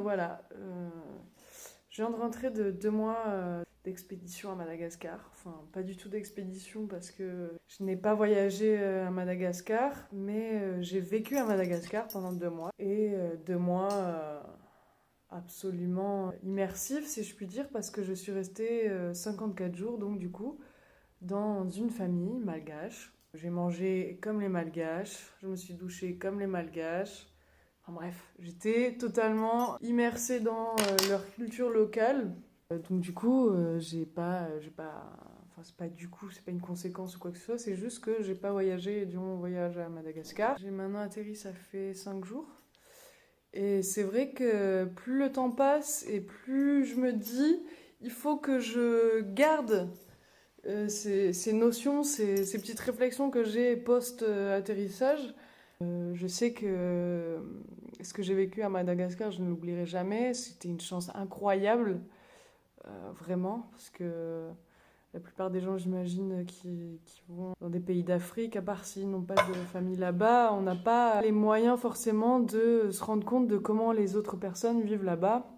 voilà, je viens de rentrer de 2 mois d'expédition à Madagascar. Enfin, pas du tout d'expédition parce que je n'ai pas voyagé à Madagascar, mais j'ai vécu à Madagascar pendant 2 mois. Et 2 mois absolument immersifs, si je puis dire, parce que je suis restée 54 jours, donc du coup, dans une famille malgache. J'ai mangé comme les malgaches, je me suis douchée comme les malgaches. Enfin bref, j'étais totalement immersée dans leur culture locale. Donc du coup, enfin c'est pas du coup, c'est pas une conséquence ou quoi que ce soit, c'est juste que j'ai pas voyagé durant mon voyage à Madagascar. J'ai maintenant atterri, ça fait 5 jours. Et c'est vrai que plus le temps passe et plus je me dis, il faut que je garde ces notions, ces petites réflexions que j'ai post-atterrissage. Je sais que ce que j'ai vécu à Madagascar, je ne l'oublierai jamais. C'était une chance incroyable, vraiment, parce que la plupart des gens, j'imagine, qui vont dans des pays d'Afrique, à part s'ils n'ont pas de famille là-bas, on n'a pas les moyens forcément de se rendre compte de comment les autres personnes vivent là-bas,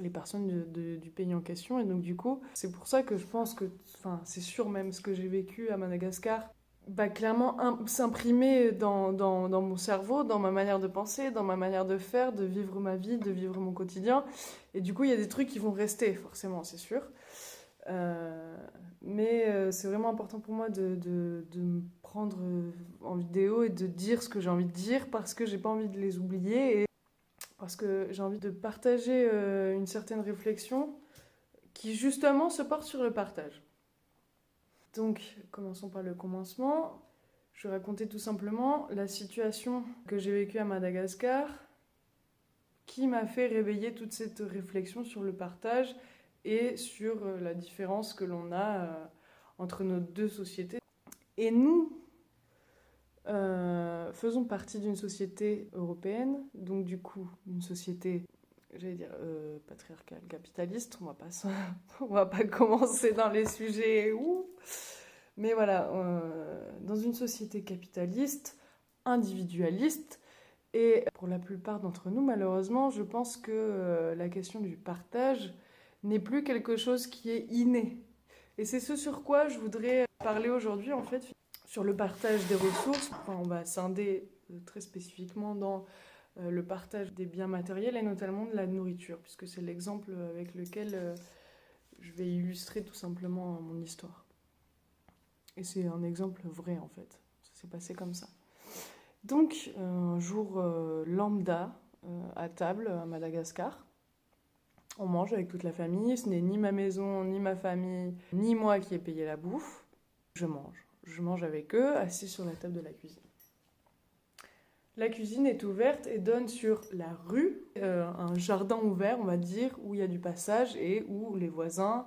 les personnes du pays en question. Et donc du coup, c'est pour ça que je pense que, enfin, c'est sûr même ce que j'ai vécu à Madagascar, va clairement s'imprimer dans mon cerveau, dans ma manière de penser, dans ma manière de faire, de vivre ma vie, de vivre mon quotidien. Et du coup, il y a des trucs qui vont rester, forcément, c'est sûr. Mais c'est vraiment important pour moi de me prendre en vidéo et de dire ce que j'ai envie de dire parce que j'ai pas envie de les oublier et parce que j'ai envie de partager une certaine réflexion qui justement se porte sur le partage. Donc, commençons par le commencement. Je vais raconter tout simplement la situation que j'ai vécue à Madagascar qui m'a fait réveiller toute cette réflexion sur le partage et sur la différence que l'on a entre nos deux sociétés. Et nous faisons partie d'une société européenne, donc du coup une société, j'allais dire, patriarcale, capitaliste. On va pas commencer dans les sujets mais voilà, dans une société capitaliste, individualiste, et pour la plupart d'entre nous, malheureusement, je pense que la question du partage n'est plus quelque chose qui est inné. Et c'est ce sur quoi je voudrais parler aujourd'hui, en fait, sur le partage des ressources. Enfin, on va scinder très spécifiquement dans le partage des biens matériels et notamment de la nourriture, puisque c'est l'exemple avec lequel je vais illustrer tout simplement mon histoire. Et c'est un exemple vrai, en fait. Ça s'est passé comme ça. Donc, un jour lambda, à table à Madagascar, on mange avec toute la famille. Ce n'est ni ma maison, ni ma famille, ni moi qui ai payé la bouffe. Je mange. Je mange avec eux, assis sur la table de la cuisine. La cuisine est ouverte et donne sur la rue, un jardin ouvert, on va dire, où il y a du passage et où les voisins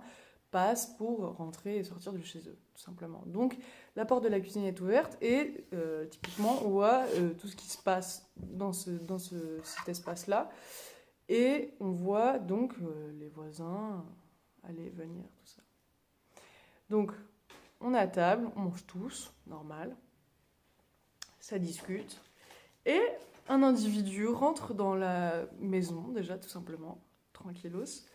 passent pour rentrer et sortir de chez eux, tout simplement. Donc, la porte de la cuisine est ouverte et typiquement, on voit tout ce qui se passe dans cet espace-là. Et on voit donc les voisins aller, venir, tout ça. Donc, on est à table, on mange tous, normal. Ça discute. Et un individu rentre dans la maison, déjà, tout simplement, tranquillos.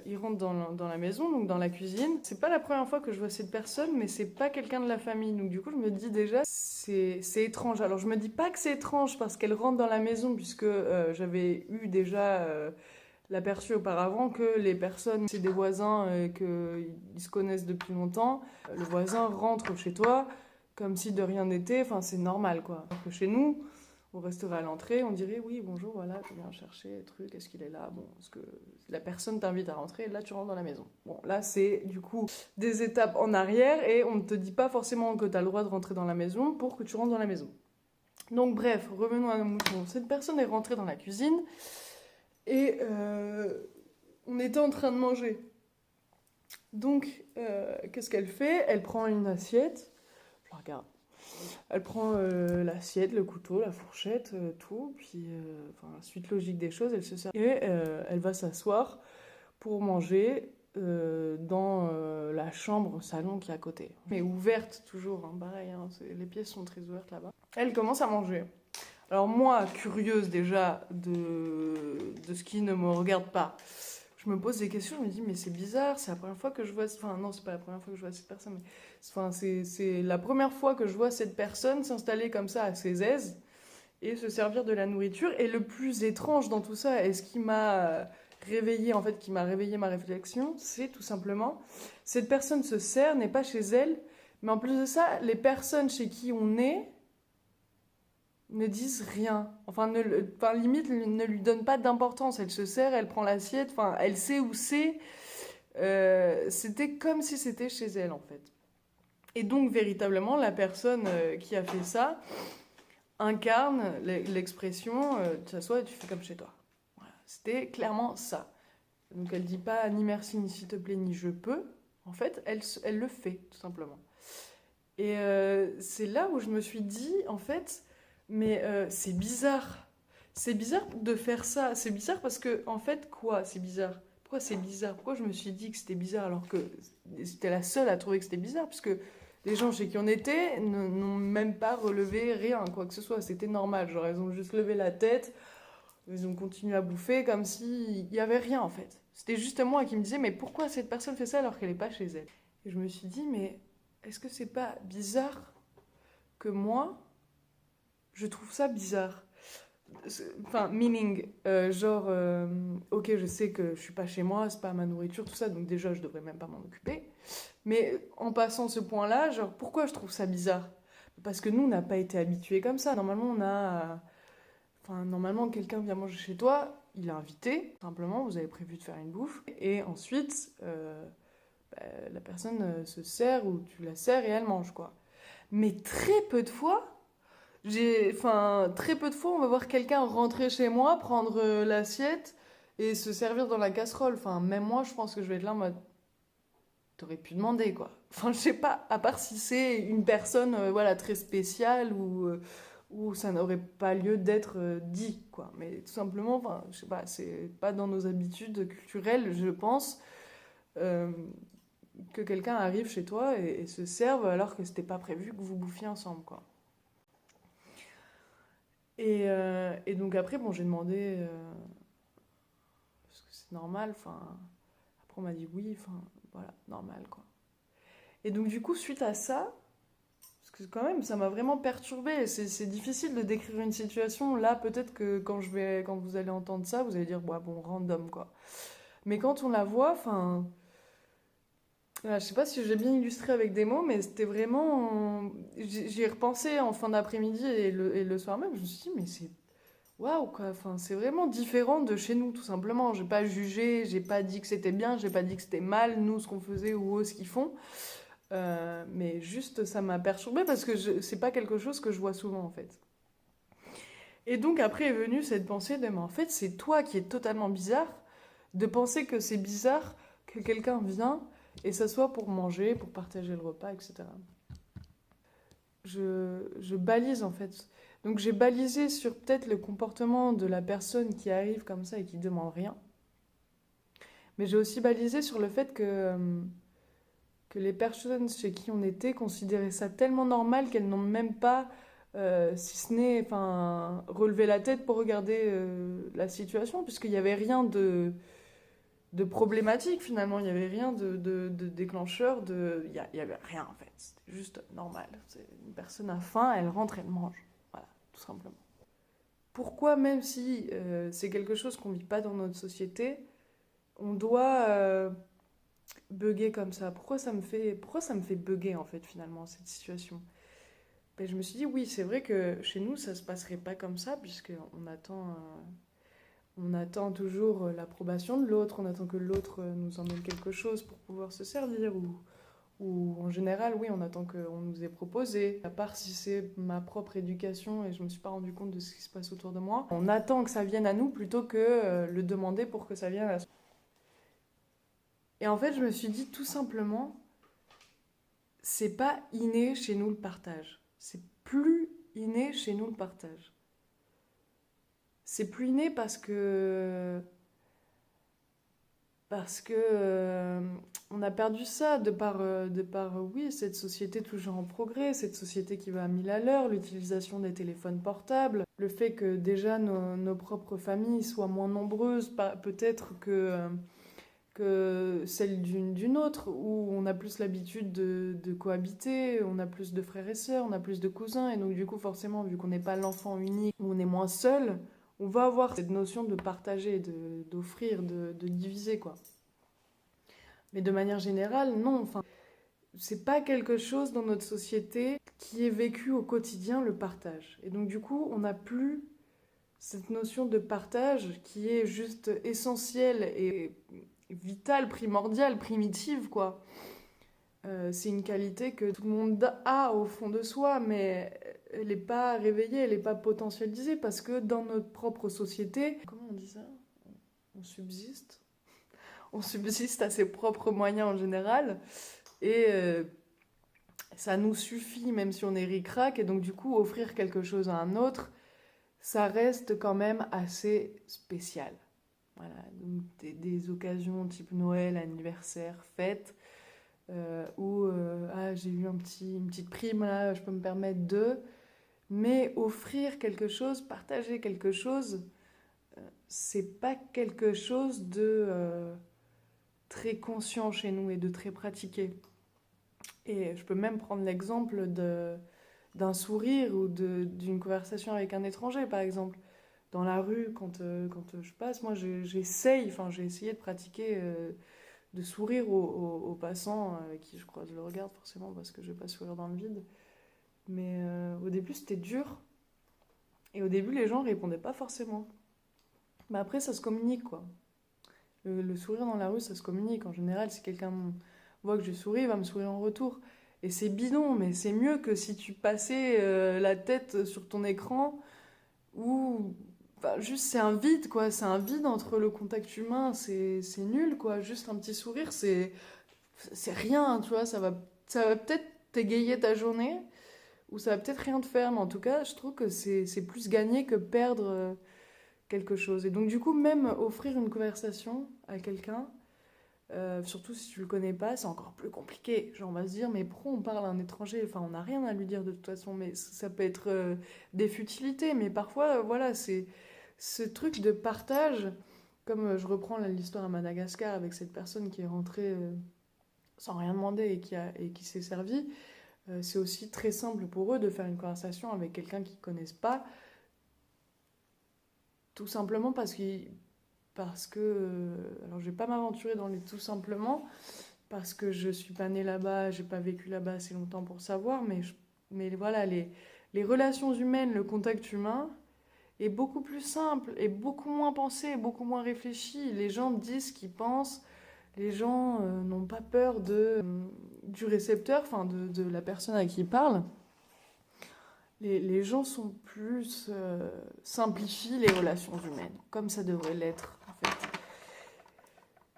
Il rentre dans la maison, donc dans la cuisine. C'est pas la première fois que je vois cette personne, mais c'est pas quelqu'un de la famille. Donc du coup, je me dis déjà, c'est étrange. Alors je me dis pas que c'est étrange parce qu'elle rentre dans la maison, puisque j'avais eu déjà l'aperçu auparavant que les personnes, c'est des voisins et qu'ils se connaissent depuis longtemps. Le voisin rentre chez toi comme si de rien n'était. Enfin, c'est normal, quoi. Alors que chez nous, on resterait à l'entrée, on dirait oui, bonjour, voilà, je viens chercher le truc, est-ce qu'il est là? Bon, est-ce que la personne t'invite à rentrer, et là tu rentres dans la maison. Bon, là c'est du coup des étapes en arrière et on ne te dit pas forcément que tu as le droit de rentrer dans la maison pour que tu rentres dans la maison. Donc bref, revenons à nos moutons. Cette personne est rentrée dans la cuisine et on était en train de manger. Donc, qu'est-ce qu'elle fait? Elle prend une assiette, je la regarde. Elle prend l'assiette, le couteau, la fourchette, tout, puis suite logique des choses, elle se sert. Et elle va s'asseoir pour manger dans la chambre, salon qui est à côté. Mais ouverte toujours, hein, pareil, hein, les pièces sont très ouvertes là-bas. Elle commence à manger. Alors moi, curieuse déjà de ce qui ne me regarde pas, je me pose des questions, je me dis mais c'est bizarre, c'est la première fois que je vois... Enfin non, c'est pas la première fois que je vois cette personne, mais enfin, c'est la première fois que je vois cette personne s'installer comme ça à ses aises et se servir de la nourriture. Et le plus étrange dans tout ça, et ce qui m'a réveillé, en fait, qui m'a réveillé ma réflexion, c'est tout simplement, cette personne se sert, n'est pas chez elle, mais en plus de ça, les personnes chez qui on est ne disent rien. Enfin, limite, ne lui donnent pas d'importance. Elle se sert, elle prend l'assiette, enfin, elle sait où c'est. C'était comme si c'était chez elle, en fait. Et donc, véritablement, la personne qui a fait ça incarne l'expression tu t'assois et tu fais comme chez toi. Voilà. C'était clairement ça. Donc, elle dit pas ni merci, ni s'il te plaît, ni je peux. En fait, elle le fait, tout simplement. Et c'est là où je me suis dit, en fait, mais c'est bizarre. C'est bizarre de faire ça. C'est bizarre parce que, en fait, quoi, c'est bizarre? Pourquoi c'est bizarre? Pourquoi je me suis dit que c'était bizarre alors que c'était la seule à trouver que c'était bizarre? Parce que les gens chez qui on était n'ont même pas relevé rien, quoi que ce soit. C'était normal. Genre, ils ont juste levé la tête, ils ont continué à bouffer comme s'il n'y avait rien, en fait. C'était juste moi qui me disais, mais pourquoi cette personne fait ça alors qu'elle n'est pas chez elle? Et je me suis dit, mais est-ce que c'est pas bizarre que moi, je trouve ça bizarre? Enfin, meaning, ok, je sais que je suis pas chez moi, c'est pas ma nourriture, tout ça, donc déjà, je devrais même pas m'en occuper. Mais en passant ce point-là, genre, pourquoi je trouve ça bizarre? Parce que nous, on n'a pas été habitués comme ça. Normalement, normalement, quelqu'un vient manger chez toi, il est invité, simplement, vous avez prévu de faire une bouffe, et ensuite, la personne se sert ou tu la sers et elle mange, quoi. Mais très peu de fois, très peu de fois, on va voir quelqu'un rentrer chez moi, prendre l'assiette et se servir dans la casserole. Enfin, même moi, je pense que je vais être là en mode, t'aurais pu demander, quoi. Enfin, je sais pas, à part si c'est une personne, voilà, très spéciale ou ça n'aurait pas lieu d'être dit, quoi. Mais tout simplement, enfin, je sais pas, c'est pas dans nos habitudes culturelles, je pense, euh, que quelqu'un arrive chez toi et se serve alors que c'était pas prévu que vous bouffiez ensemble, quoi. Et donc après, bon, j'ai demandé, est-ce que c'est normal, enfin, après on m'a dit oui, enfin, voilà, normal, quoi. Et donc du coup, suite à ça, parce que quand même, ça m'a vraiment perturbée, c'est difficile de décrire une situation, là, peut-être que quand vous allez entendre ça, vous allez dire, bon, random, quoi. Mais quand on la voit, enfin, je sais pas si j'ai bien illustré avec des mots, mais c'était vraiment, j'y ai repensé en fin d'après-midi et le soir même, je me suis dit, mais c'est waouh, quoi. Enfin, c'est vraiment différent de chez nous, tout simplement. J'ai pas jugé, j'ai pas dit que c'était bien, j'ai pas dit que c'était mal, nous, ce qu'on faisait ou eux, ce qu'ils font. Mais juste, ça m'a perturbée parce que c'est pas quelque chose que je vois souvent, en fait. Et donc, après est venue cette pensée de, mais en fait, c'est toi qui es totalement bizarre de penser que c'est bizarre que quelqu'un vient et s'assoit pour manger, pour partager le repas, etc. Je balise, en fait. Donc j'ai balisé sur peut-être le comportement de la personne qui arrive comme ça et qui demande rien. Mais j'ai aussi balisé sur le fait que les personnes chez qui on était considéraient ça tellement normal qu'elles n'ont même pas, si ce n'est enfin, relevé la tête pour regarder la situation, puisqu'il n'y avait rien de problématique finalement, il n'y avait rien de déclencheur, il y avait rien en fait, c'était juste normal. C'est une personne a faim, elle rentre, elle mange. Voilà, tout simplement. Pourquoi, même si c'est quelque chose qu'on ne vit pas dans notre société, on doit bugger comme ça? Pourquoi ça me fait bugger en fait finalement cette situation? Ben, je me suis dit oui, c'est vrai que chez nous ça se passerait pas comme ça puisqu'on on attend toujours l'approbation de l'autre, on attend que l'autre nous emmène quelque chose pour pouvoir se servir ou en général, oui, on attend qu'on nous ait proposé. À part si c'est ma propre éducation et je ne me suis pas rendu compte de ce qui se passe autour de moi, on attend que ça vienne à nous plutôt que le demander pour que ça vienne à soi. Et en fait, je me suis dit tout simplement, c'est pas inné chez nous le partage. C'est plus inné chez nous le partage. C'est plus inné parce que on a perdu ça de par oui, cette société toujours en progrès, cette société qui va à 1000 à l'heure, l'utilisation des téléphones portables, le fait que déjà nos propres familles soient moins nombreuses, peut-être que celle d'une autre, où on a plus l'habitude de cohabiter, on a plus de frères et sœurs, on a plus de cousins, et donc du coup forcément, vu qu'on n'est pas l'enfant unique, où on est moins seul, on va avoir cette notion de partager, d'offrir, de diviser, quoi. Mais de manière générale, non, enfin, c'est pas quelque chose dans notre société qui est vécu au quotidien, le partage. Et donc du coup, on n'a plus cette notion de partage qui est juste essentielle et vitale, primordiale, primitive, quoi. C'est une qualité que tout le monde a au fond de soi, mais elle n'est pas réveillée, elle n'est pas potentialisée, parce que dans notre propre société, comment on dit ça? On subsiste. On subsiste à ses propres moyens en général, et ça nous suffit, même si on est ric-rac, et donc du coup, offrir quelque chose à un autre, ça reste quand même assez spécial. Voilà, donc des occasions type Noël, anniversaire, fête, où j'ai eu une petite prime là, je peux me permettre de. Mais offrir quelque chose, partager quelque chose, c'est pas quelque chose de très conscient chez nous et de très pratiqué. Et je peux même prendre l'exemple d'un sourire ou d'une conversation avec un étranger, par exemple. Dans la rue, quand je passe, moi j'ai essayé de pratiquer, de sourire aux passants avec qui je croise le regard, forcément, parce que je vais pas sourire dans le vide. Mais au début, c'était dur. Et au début, les gens répondaient pas forcément. Mais après, ça se communique, quoi. Le sourire dans la rue, ça se communique. En général, si quelqu'un voit que je souris, il va me sourire en retour. Et c'est bidon, mais c'est mieux que si tu passais la tête sur ton écran ou enfin, juste c'est un vide, quoi. C'est un vide entre le contact humain, c'est nul, quoi. Juste un petit sourire, c'est rien, tu vois. Ça va peut-être t'égayer ta journée ou ça va peut-être rien te faire, mais en tout cas, je trouve que c'est plus gagner que perdre quelque chose. Et donc, du coup, même offrir une conversation à quelqu'un, surtout si tu le connais pas, c'est encore plus compliqué. Genre, on va se dire, mais pourquoi on parle à un étranger? Enfin, on n'a rien à lui dire de toute façon, mais ça peut être des futilités, mais parfois, voilà, c'est ce truc de partage. Comme je reprends l'histoire à Madagascar avec cette personne qui est rentrée sans rien demander et qui s'est servie, c'est aussi très simple pour eux de faire une conversation avec quelqu'un qu'ils connaissent pas, tout simplement parce que alors je vais pas m'aventurer dans les tout simplement parce que je suis pas née là-bas, j'ai pas vécu là-bas assez longtemps pour savoir, mais voilà, les relations humaines, le contact humain est beaucoup plus simple et beaucoup moins pensé, beaucoup moins réfléchi. Les gens disent ce qu'ils pensent, les gens n'ont pas peur du récepteur, enfin de la personne à qui ils parlent. Les gens sont plus simplifient les relations humaines, comme ça devrait l'être en fait.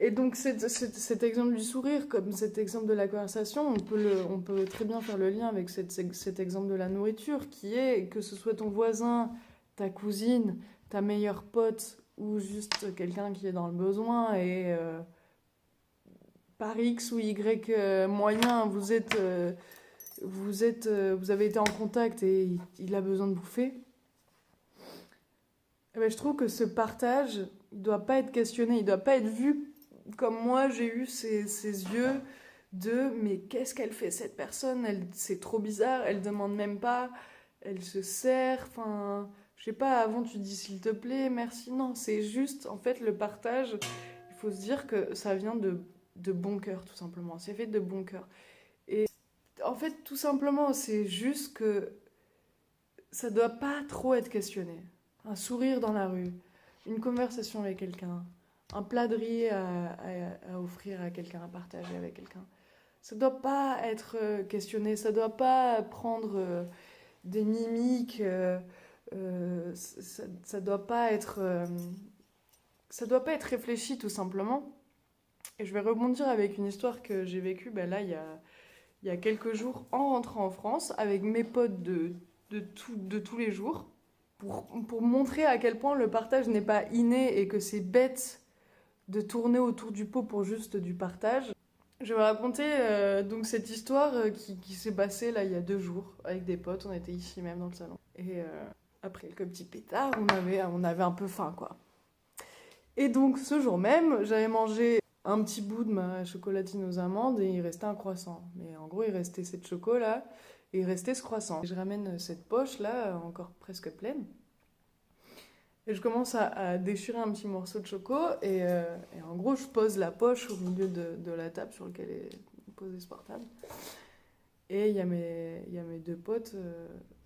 Et donc cet exemple du sourire, comme cet exemple de la conversation, on peut très bien faire le lien avec cet exemple de la nourriture, qui est que ce soit ton voisin, ta cousine, ta meilleure pote, ou juste quelqu'un qui est dans le besoin, et par X ou Y moyen, vous avez été en contact et il a besoin de bouffer. Eh ben, je trouve que ce partage, il doit pas être questionné, il doit pas être vu comme moi j'ai eu ces yeux de mais qu'est-ce qu'elle fait cette personne, c'est trop bizarre, elle demande même pas, elle se sert, enfin je sais pas, avant tu dis s'il te plaît, merci, non, c'est juste en fait le partage, il faut se dire que ça vient de bon cœur tout simplement, c'est fait de bon cœur. Et en fait tout simplement c'est juste que ça doit pas trop être questionné. Un sourire dans la rue, une conversation avec quelqu'un, un plat de riz à offrir à quelqu'un, à partager avec quelqu'un. Ça doit pas être questionné, ça doit pas prendre des mimiques, ça doit pas être, ça doit pas être réfléchi tout simplement. Et je vais rebondir avec une histoire que j'ai vécue là il y a quelques jours en rentrant en France avec mes potes de tous les jours pour montrer à quel point le partage n'est pas inné et que c'est bête de tourner autour du pot pour juste du partage. Je vais raconter donc cette histoire qui s'est passée là il y a 2 jours avec des potes, on était ici même dans le salon. Et après le petit pétard, on avait un peu faim, quoi. Et donc, ce jour même, j'avais mangé un petit bout de ma chocolatine aux amandes et il restait un croissant. Mais en gros, il restait cette choco-là et il restait ce croissant. Et je ramène cette poche-là, encore presque pleine. Et je commence à déchirer un petit morceau de choco et en gros, je pose la poche au milieu de la table sur laquelle est posé ce portable. Et il y a mes deux potes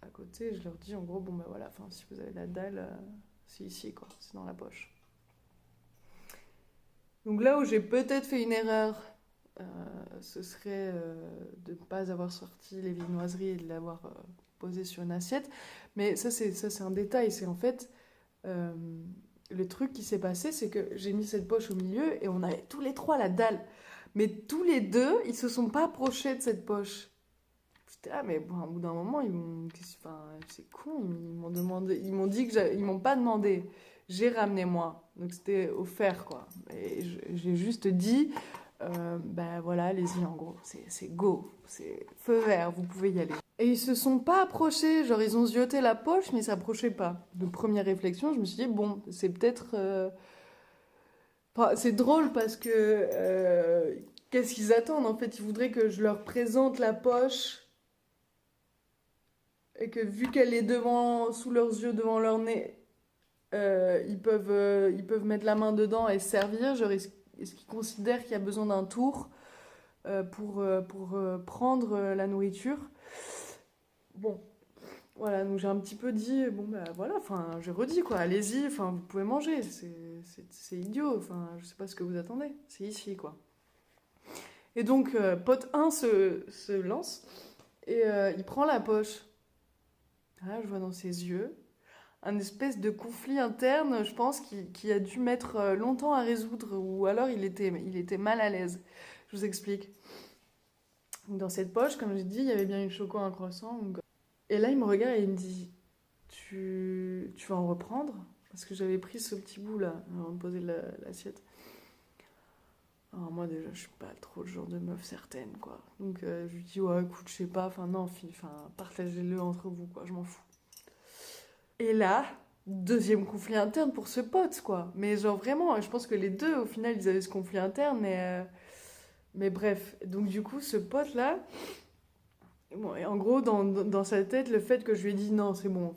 à côté. Je leur dis en gros, bon ben voilà, si vous avez la dalle, c'est ici, quoi, c'est dans la poche. Donc là où j'ai peut-être fait une erreur, ce serait de ne pas avoir sorti les viennoiseries et de l'avoir posé sur une assiette. Mais ça c'est un détail. C'est en fait, le truc qui s'est passé, c'est que j'ai mis cette poche au milieu et on avait tous les trois la dalle. Mais tous les deux, ils se sont pas approchés de cette poche. J'étais là, mais bon, au bout d'un moment, c'est con, ils m'ont dit ils m'ont pas demandé. J'ai ramené moi, donc c'était offert, quoi. Et j'ai juste dit, ben voilà, allez-y, en gros, c'est go, c'est feu vert, vous pouvez y aller. Et ils se sont pas approchés, genre ils ont zioté la poche, mais ils s'approchaient pas. De première réflexion, je me suis dit, bon, c'est peut-être... c'est drôle parce que... qu'est-ce qu'ils attendent, en fait? Ils voudraient que je leur présente la poche et que vu qu'elle est sous leurs yeux, devant leur nez, ils peuvent mettre la main dedans et se servir. Genre, est-ce qu'ils considèrent qu'il y a besoin d'un tour pour prendre la nourriture? Bon, voilà, donc j'ai un petit peu dit, bon bah voilà, j'ai redit quoi, allez-y, vous pouvez manger, c'est idiot, je sais pas ce que vous attendez, c'est ici quoi. Et donc, pote 1 se lance et il prend la poche. Là, je vois dans ses yeux un espèce de conflit interne, je pense, qui a dû mettre longtemps à résoudre, ou alors il était mal à l'aise. Je vous explique. Dans cette poche, comme j'ai dit, il y avait bien une choco, un croissant. Et là, il me regarde et il me dit, tu vas en reprendre? Parce que j'avais pris ce petit bout là, avant de poser l'assiette. Alors moi déjà, je suis pas trop le genre de meuf certaine, quoi. Donc je lui dis, ouais, écoute, je sais pas, non, partagez-le entre vous, quoi, je m'en fous. Et là, deuxième conflit interne pour ce pote, quoi. Mais genre vraiment, je pense que les deux, au final, ils avaient ce conflit interne, mais bref. Donc du coup, ce pote-là, bon, et en gros, dans sa tête, le fait que je lui ai dit non, c'est bon,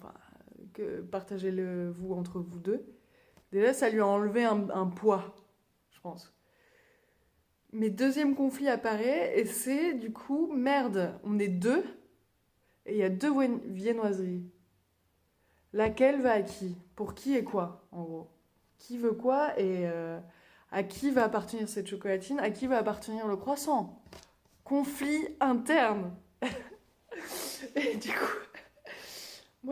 que partagez-le vous entre vous deux, déjà, ça lui a enlevé un poids, je pense. Mais deuxième conflit apparaît, et c'est du coup, merde, on est deux, et il y a deux viennoiseries. Laquelle va à qui? Pour qui et quoi, en gros? Qui veut quoi et à qui va appartenir cette chocolatine? À qui va appartenir le croissant? Conflit interne. Et du coup,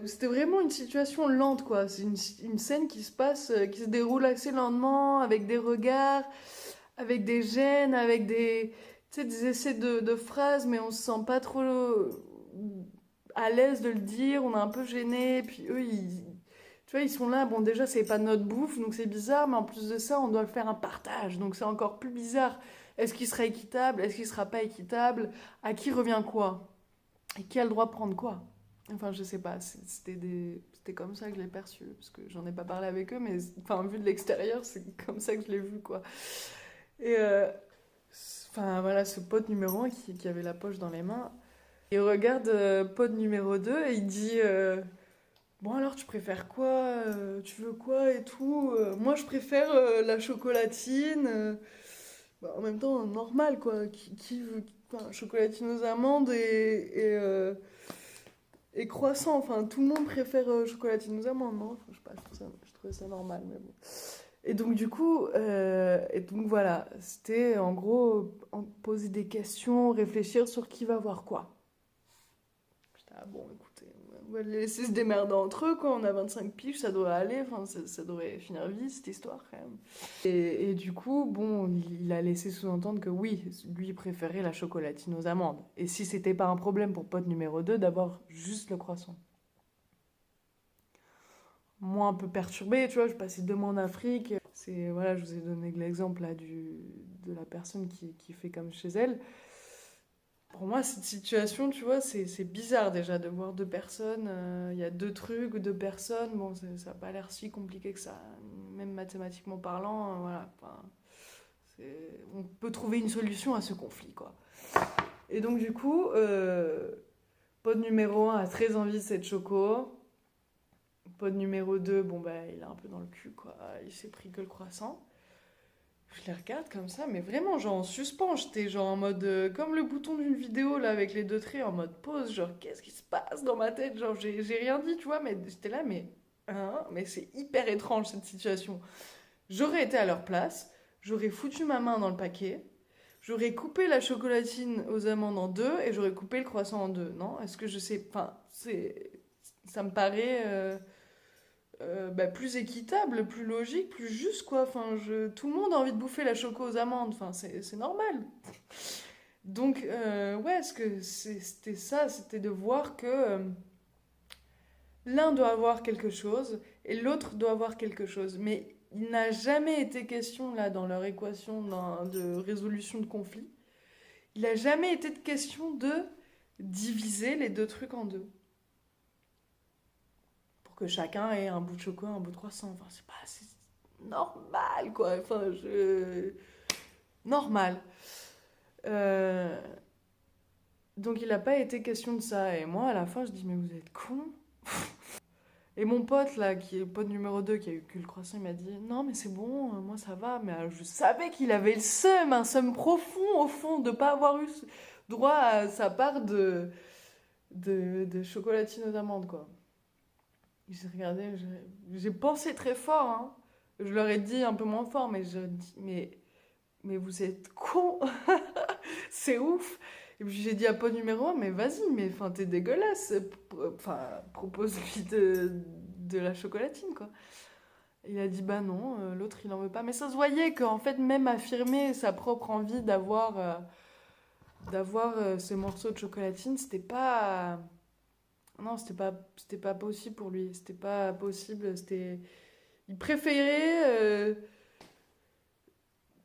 c'était vraiment une situation lente, quoi. C'est une scène qui se déroule assez lentement, avec des regards, avec des gênes, avec des essais de phrases, mais on se sent pas trop à l'aise de le dire, on est un peu gêné, puis eux, tu vois, ils sont là, bon déjà c'est pas notre bouffe, donc c'est bizarre, mais en plus de ça, on doit le faire un partage, donc c'est encore plus bizarre. Est-ce qu'il sera équitable? Est-ce qu'il sera pas équitable? À qui revient quoi? Et qui a le droit de prendre quoi? Je sais pas, c'était comme ça que je l'ai perçu, parce que j'en ai pas parlé avec eux, mais vu de l'extérieur, c'est comme ça que je l'ai vu, quoi. Et voilà, ce pote numéro 1 qui avait la poche dans les mains, il regarde pote numéro 2 et il dit bon alors tu préfères quoi tu veux quoi et tout moi je préfère la chocolatine en même temps normal quoi qui veut chocolatine aux amandes et croissant tout le monde préfère chocolatine aux amandes non je sais pas je trouvais ça normal mais bon et donc du coup et donc voilà c'était en gros poser des questions réfléchir sur qui va voir quoi. Ah bon, écoutez, on va les laisser se démerder entre eux, quoi. On a 25 piges, ça devrait aller, ça devrait finir vite, cette histoire, quand même. Et du coup, bon, il a laissé sous-entendre que oui, lui préférait la chocolatine aux amandes. Et si c'était pas un problème pour pote numéro 2, d'abord, juste le croissant. Moi, un peu perturbée, tu vois, je passais 2 mois en Afrique. Voilà, je vous ai donné l'exemple là, de la personne qui fait comme chez elle. Pour moi, cette situation, tu vois, c'est bizarre déjà de voir deux personnes. Il y a deux trucs, deux personnes. Bon, ça n'a pas l'air si compliqué que ça. Même mathématiquement parlant, voilà. Enfin, on peut trouver une solution à ce conflit, quoi. Et donc, du coup, pote numéro un a très envie de cette choco. Pote numéro 2, bon, bah, il est un peu dans le cul, quoi. Il s'est pris que le croissant. Je les regarde comme ça, mais vraiment, genre en suspens. J'étais genre en mode. Comme le bouton d'une vidéo, là, avec les deux traits, en mode pause. Genre, qu'est-ce qui se passe dans ma tête? Genre, j'ai rien dit, tu vois, mais j'étais là, mais. Hein, mais c'est hyper étrange cette situation. J'aurais été à leur place, j'aurais foutu ma main dans le paquet, j'aurais coupé la chocolatine aux amandes en deux et j'aurais coupé le croissant en deux. Non? Est-ce que je sais. Enfin, ça me paraît. Bah, plus équitable, plus logique, plus juste, quoi. Enfin, tout le monde a envie de bouffer la choco aux amandes. Enfin, c'est normal. Donc, ouais, ce que c'était ça, c'était de voir que l'un doit avoir quelque chose et l'autre doit avoir quelque chose. Mais il n'a jamais été question, là, dans leur équation de résolution de conflit, il n'a jamais été de question de diviser les deux trucs en deux. Que chacun ait un bout de chocolat, un bout de croissant. Enfin, c'est normal, quoi. Enfin, normal. Euh, Donc, il n'a pas été question de ça. Et moi, à la fin, je dis, mais vous êtes con. Et mon pote, là, qui est le pote numéro 2, qui a eu que le croissant, il m'a dit, non, mais c'est bon, moi, ça va. Mais je savais qu'il avait le seum, un seum profond, au fond, de ne pas avoir eu droit à sa part de chocolatine aux amandes, quoi. J'ai regardé, j'ai pensé très fort, hein. Je leur ai dit un peu moins fort, mais je dis, mais vous êtes cons, c'est ouf. Et puis j'ai dit à pote numéro 1, mais vas-y, mais enfin t'es dégueulasse, enfin propose-lui de la chocolatine, quoi. Et il a dit bah non, l'autre il en veut pas. Mais ça se voyait qu'en fait même affirmer sa propre envie d'avoir ce morceau de chocolatine, c'était pas. Non, c'était pas possible pour lui. C'était pas possible. Il préférait.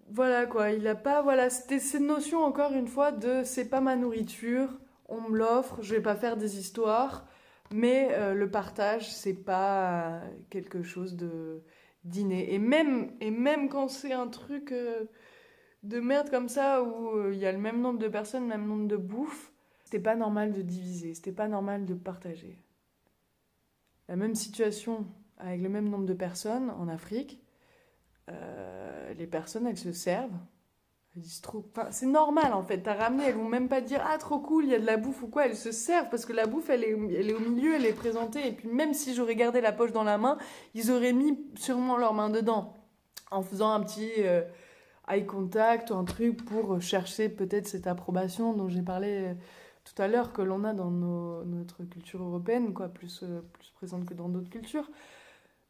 Voilà quoi. Il a pas. Voilà, c'était cette notion, encore une fois, de c'est pas ma nourriture, on me l'offre, je vais pas faire des histoires. Mais le partage, c'est pas quelque chose de d'inné. Et même quand c'est un truc de merde comme ça, où il y a le même nombre de personnes, le même nombre de bouffes, c'était pas normal de diviser, c'était pas normal de partager. La même situation avec le même nombre de personnes en Afrique, les personnes elles se servent. Elles disent trop. Enfin, c'est normal en fait. T'as ramené, elles vont même pas dire ah trop cool, il y a de la bouffe ou quoi. Elles se servent parce que la bouffe elle est au milieu, elle est présentée. Et puis même si j'aurais gardé la poche dans la main, ils auraient mis sûrement leurs mains dedans en faisant un petit eye contact ou un truc pour chercher peut-être cette approbation dont j'ai parlé tout à l'heure que l'on a dans notre culture européenne, quoi, plus présente que dans d'autres cultures.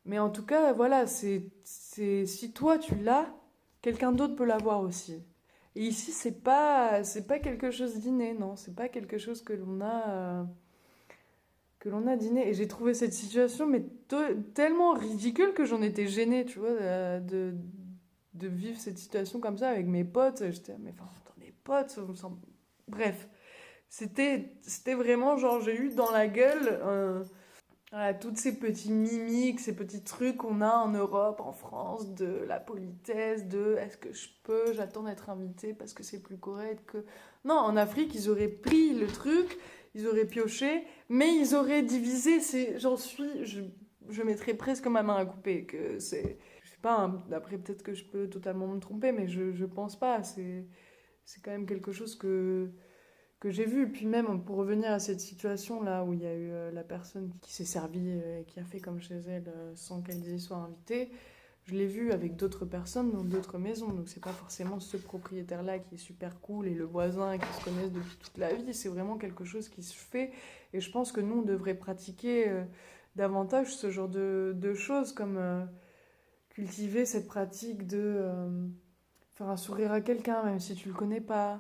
Mais en tout cas, voilà, si toi tu l'as, quelqu'un d'autre peut l'avoir aussi. Et ici, c'est pas quelque chose d'inné, non, c'est pas quelque chose que l'on a d'inné. Et j'ai trouvé cette situation mais tellement ridicule que j'en étais gênée, tu vois, de vivre cette situation comme ça avec mes potes. J'étais, mais enfin, mes potes, bref. C'était vraiment genre, j'ai eu dans la gueule voilà, toutes ces petits mimiques, ces petits trucs qu'on a en Europe, en France, de la politesse, de est-ce que je peux, j'attends d'être invitée parce que c'est plus correct que. Non, en Afrique, ils auraient pris le truc, ils auraient pioché, mais ils auraient divisé. Je mettrais presque ma main à couper. Je sais pas, hein, après peut-être que je peux totalement me tromper, mais je pense pas. C'est quand même quelque chose que j'ai vu. Puis même, pour revenir à cette situation-là, où il y a eu la personne qui s'est servie et qui a fait comme chez elle sans qu'elle y soit invitée, je l'ai vu avec d'autres personnes dans d'autres maisons. Donc c'est pas forcément ce propriétaire-là qui est super cool et le voisin qui se connaissent depuis toute la vie. C'est vraiment quelque chose qui se fait. Et je pense que nous, on devrait pratiquer davantage ce genre de choses, comme cultiver cette pratique de faire un sourire à quelqu'un, même si tu le connais pas.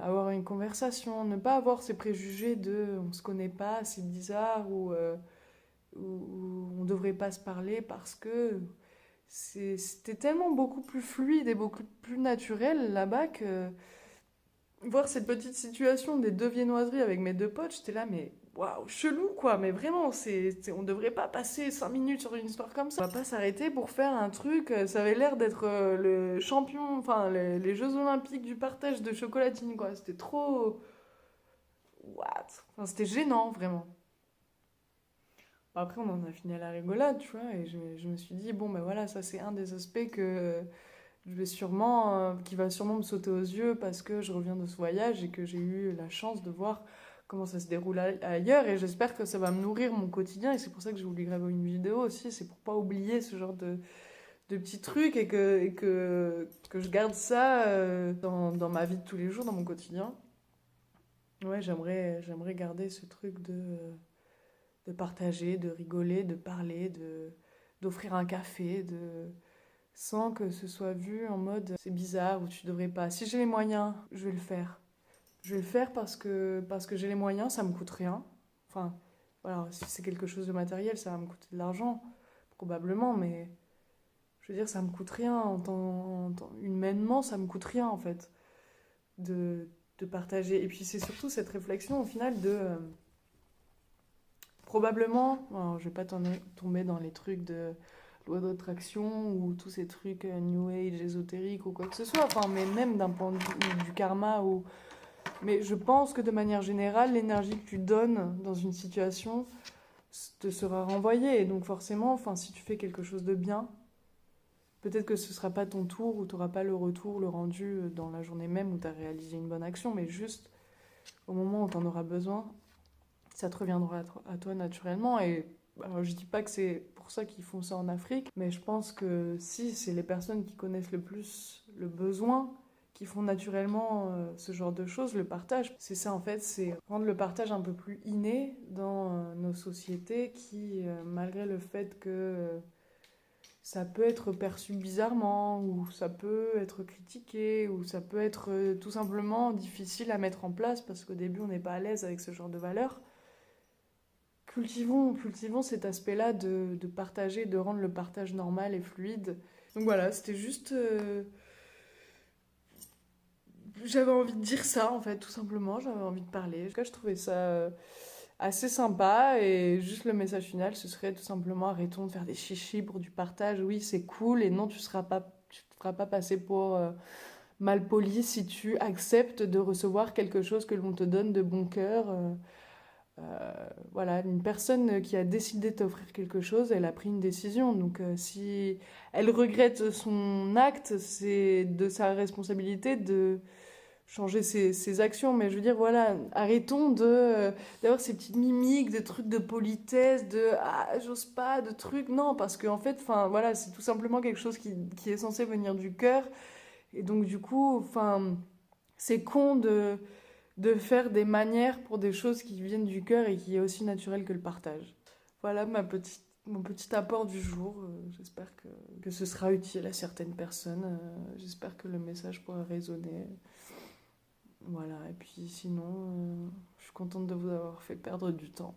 Avoir une conversation, ne pas avoir ces préjugés de on se connaît pas, c'est bizarre, ou on devrait pas se parler parce que c'était tellement beaucoup plus fluide et beaucoup plus naturel là-bas que voir cette petite situation des deux viennoiseries avec mes deux potes, j'étais là, mais waouh, chelou quoi, mais vraiment, on devrait pas passer 5 minutes sur une histoire comme ça. On va pas s'arrêter pour faire un truc, ça avait l'air d'être le champion, enfin les Jeux Olympiques du partage de chocolatine quoi, c'était trop. What? Enfin, c'était gênant vraiment. Bon, après, on en a fini à la rigolade, tu vois, et je me suis dit, bon ben voilà, ça c'est un des aspects que qui va sûrement me sauter aux yeux parce que je reviens de ce voyage et que j'ai eu la chance de voir comment ça se déroule ailleurs et j'espère que ça va me nourrir mon quotidien et c'est pour ça que j'ai voulu graver une vidéo aussi, c'est pour pas oublier ce genre de petits trucs que je garde ça dans ma vie de tous les jours, dans mon quotidien. Ouais, j'aimerais garder ce truc de partager, de rigoler, de parler, d'offrir un café, sans que ce soit vu en mode c'est bizarre ou tu devrais pas. Si j'ai les moyens, je vais le faire. Je vais le faire parce que j'ai les moyens, ça me coûte rien. Enfin, voilà, si c'est quelque chose de matériel, ça va me coûter de l'argent, probablement, mais je veux dire, ça me coûte rien. Humainement, ça me coûte rien, en fait, de partager. Et puis, c'est surtout cette réflexion, au final, probablement, alors, je vais pas tomber dans les trucs de loi d'attraction ou tous ces trucs New Age, ésotériques ou quoi que ce soit, enfin, mais même d'un point de vue du karma ou mais je pense que de manière générale, l'énergie que tu donnes dans une situation te sera renvoyée. Et donc forcément, enfin, si tu fais quelque chose de bien, peut-être que ce ne sera pas ton tour ou tu n'auras pas le retour, le rendu dans la journée même où tu as réalisé une bonne action, mais juste au moment où tu en auras besoin, ça te reviendra à toi naturellement. Et alors, je dis pas que c'est pour ça qu'ils font ça en Afrique, mais je pense que si c'est les personnes qui connaissent le plus le besoin, qui font naturellement ce genre de choses, le partage. C'est ça en fait, c'est rendre le partage un peu plus inné dans nos sociétés qui, malgré le fait que ça peut être perçu bizarrement, ou ça peut être critiqué, ou ça peut être tout simplement difficile à mettre en place parce qu'au début on n'est pas à l'aise avec ce genre de valeurs. Cultivons cet aspect-là de partager, de rendre le partage normal et fluide. Donc voilà, c'était juste... j'avais envie de dire ça, en fait, tout simplement. J'avais envie de parler. En tout cas, je trouvais ça assez sympa. Et juste le message final, ce serait tout simplement arrêtons de faire des chichis pour du partage. Oui, c'est cool. Et non, tu te feras pas passer pour mal poli si tu acceptes de recevoir quelque chose que l'on te donne de bon cœur. Voilà, une personne qui a décidé de t'offrir quelque chose, elle a pris une décision. Donc, si elle regrette son acte, c'est de sa responsabilité de changer ses actions. Mais je veux dire, voilà, arrêtons d'avoir ces petites mimiques, des trucs de politesse, de ah, j'ose pas, de trucs. Non, parce qu'en fait, enfin, voilà, c'est tout simplement quelque chose qui est censé venir du cœur. Et donc, du coup, enfin, c'est con de faire des manières pour des choses qui viennent du cœur et qui est aussi naturel que le partage. Voilà mon petit apport du jour. J'espère que ce sera utile à certaines personnes. J'espère que le message pourra résonner. Voilà, et puis sinon, je suis contente de vous avoir fait perdre du temps.